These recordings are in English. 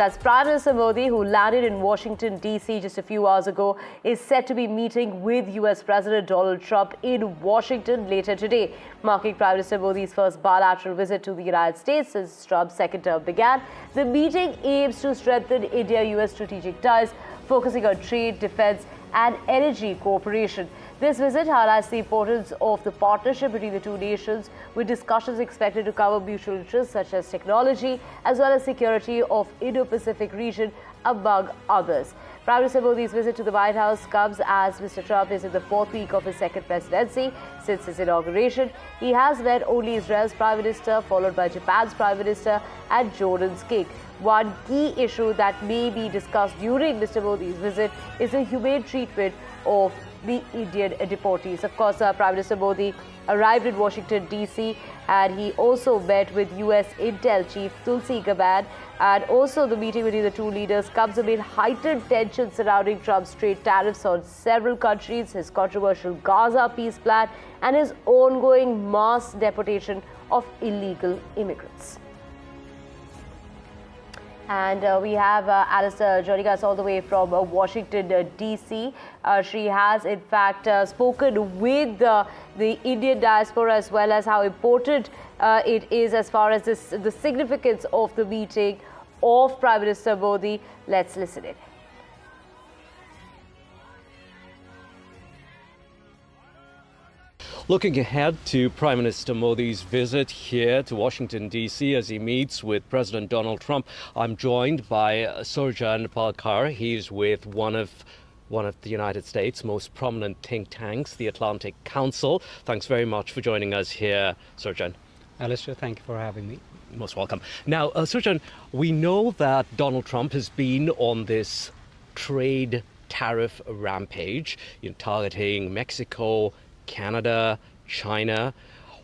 As Prime Minister Modi, who landed in Washington, D.C. just a few hours ago, is set to be meeting with US President Donald Trump in Washington later today, marking Prime Minister Modi's first bilateral visit to the United States since Trump's second term began. The meeting aims to strengthen India-US strategic ties, focusing on trade, defense, and energy cooperation. This visit highlights the importance of the partnership between the two nations, with discussions expected to cover mutual interests such as technology as well as security of Indo-Pacific region, among others. Prime Minister Modi's visit to the White House comes as Mr. Trump is in the fourth week of his second presidency since his inauguration. He has met only Israel's Prime Minister, followed by Japan's Prime Minister and Jordan's King. One key issue that may be discussed during Mr. Modi's visit is the humane treatment of the Indian deportees. Of course, Prime Minister Modi arrived in Washington, D.C. and he also met with US Intel Chief Tulsi Gabbard. And also the meeting between the two leaders comes amid heightened tensions surrounding Trump's trade tariffs on several countries, his controversial Gaza peace plan, and his ongoing mass deportation of illegal immigrants. And we have Alistair joining us all the way from Washington, D.C. She has, in fact, spoken with the Indian diaspora as well as how important it is as far as the significance of the meeting of Prime Minister Modi. Let's listen in. Looking ahead to Prime Minister Modi's visit here to Washington, D.C. as he meets with President Donald Trump, I'm joined by Surjan Palkar. He's with one of the United States' most prominent think tanks, the Atlantic Council. Thanks very much for joining us here, Surjan. Alistair, thank you for having me. Most welcome. Now, Surjan, we know that Donald Trump has been on this trade tariff rampage, targeting Mexico, Canada, China.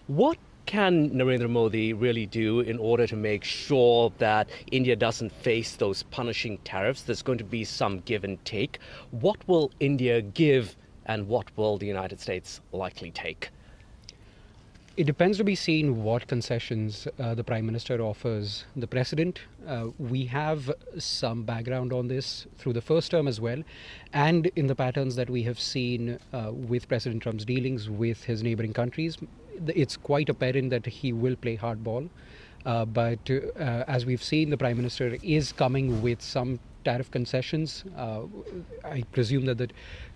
What can Narendra Modi really do in order to make sure that India doesn't face those punishing tariffs? There's going to be some give and take. What will India give and what will the United States likely take? It depends to be seen what concessions the Prime Minister offers the President. We have some background on this through the first term as well, and in the patterns that we have seen with President Trump's dealings with his neighboring countries. It's quite apparent that he will play hardball. But as we've seen, the Prime Minister is coming with some tariff concessions. I presume that the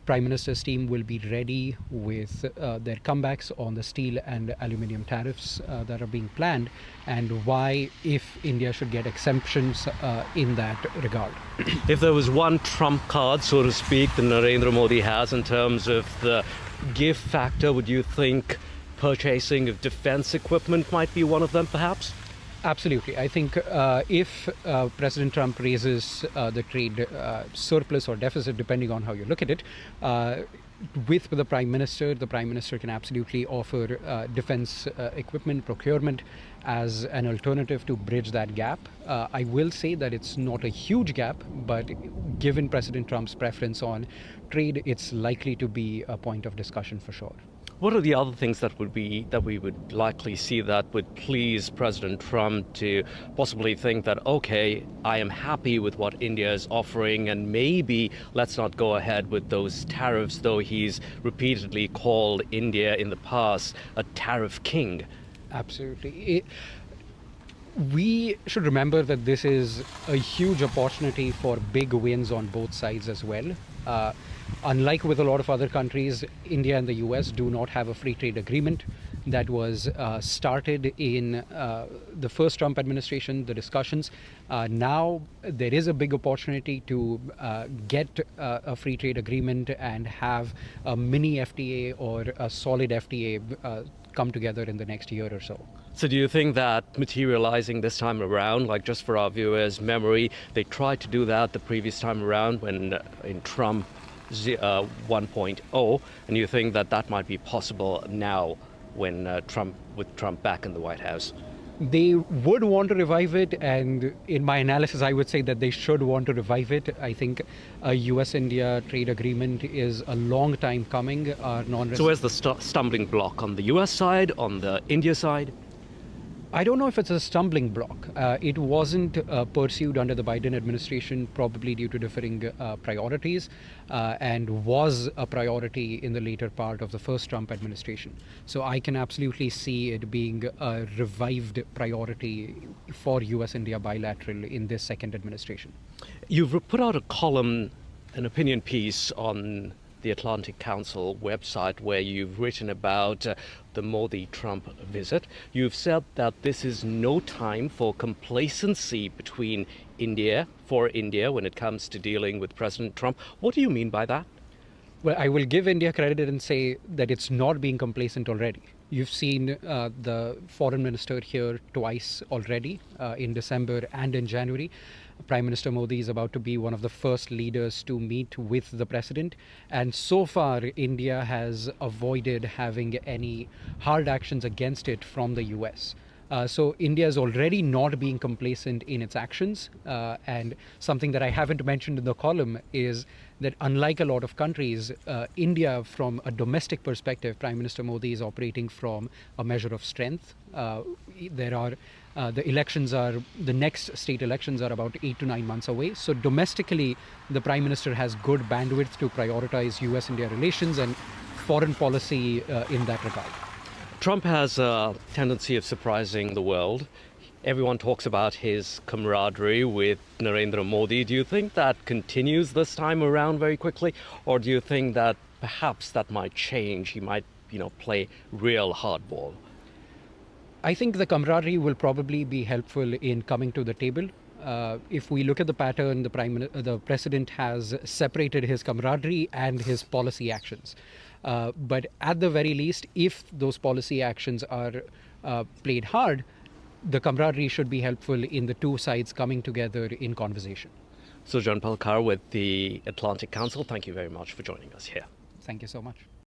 Prime Minister's team will be ready with their comebacks on the steel and aluminium tariffs that are being planned, and why, if India should get exemptions in that regard. If there was one trump card, so to speak, that Narendra Modi has in terms of the give factor, would you think purchasing of defense equipment might be one of them, perhaps? Absolutely. I think if President Trump raises the trade surplus or deficit, depending on how you look at it, with the Prime Minister can absolutely offer defense equipment procurement as an alternative to bridge that gap. I will say that it's not a huge gap, but given President Trump's preference on trade, it's likely to be a point of discussion for sure. What are the other things that we would likely see that would please President Trump to possibly think that, okay, I am happy with what India is offering, and maybe let's not go ahead with those tariffs, though he's repeatedly called India in the past a tariff king? Absolutely. We should remember that this is a huge opportunity for big wins on both sides as well. Unlike with a lot of other countries, India and the US do not have a free trade agreement. That was started in the first Trump administration, the discussions. Now there is a big opportunity to get a free trade agreement and have a mini FTA or a solid FTA come together in the next year or so. So do you think that materializing this time around, like just for our viewers' memory, they tried to do that the previous time around when in Trump 1.0, and you think that that might be possible now when with Trump back in the White House? They would want to revive it, and in my analysis, I would say that they should want to revive it. I think a US-India trade agreement is a long time coming. So where's the stumbling block? On the US side, on the India side? I don't know if it's a stumbling block. It wasn't pursued under the Biden administration, probably due to differing priorities, and was a priority in the later part of the first Trump administration. So I can absolutely see it being a revived priority for US-India bilateral in this second administration. You've put out a column, an opinion piece on the Atlantic Council website where you've written about the Modi-Trump visit. You've said that this is no time for complacency between for India when it comes to dealing with President Trump. What do you mean by that? Well, I will give India credit and say that it's not being complacent already. You've seen the foreign minister here twice already, in December and in January. Prime Minister Modi is about to be one of the first leaders to meet with the president. And so far, India has avoided having any hard actions against it from the US. So India is already not being complacent in its actions. And something that I haven't mentioned in the column is that unlike a lot of countries, India, from a domestic perspective, Prime Minister Modi is operating from a measure of strength. The next state elections are about 8 to 9 months away. So domestically, the Prime Minister has good bandwidth to prioritize US-India relations and foreign policy in that regard. Trump has a tendency of surprising the world. Everyone talks about his camaraderie with Narendra Modi. Do you think that continues this time around very quickly? Or do you think that perhaps that might change? He might, play real hardball? I think the camaraderie will probably be helpful in coming to the table. If we look at the pattern, the president has separated his camaraderie and his policy actions. But at the very least, if those policy actions are played hard, the camaraderie should be helpful in the two sides coming together in conversation. Sujan Palkar with the Atlantic Council, thank you very much for joining us here. Thank you so much.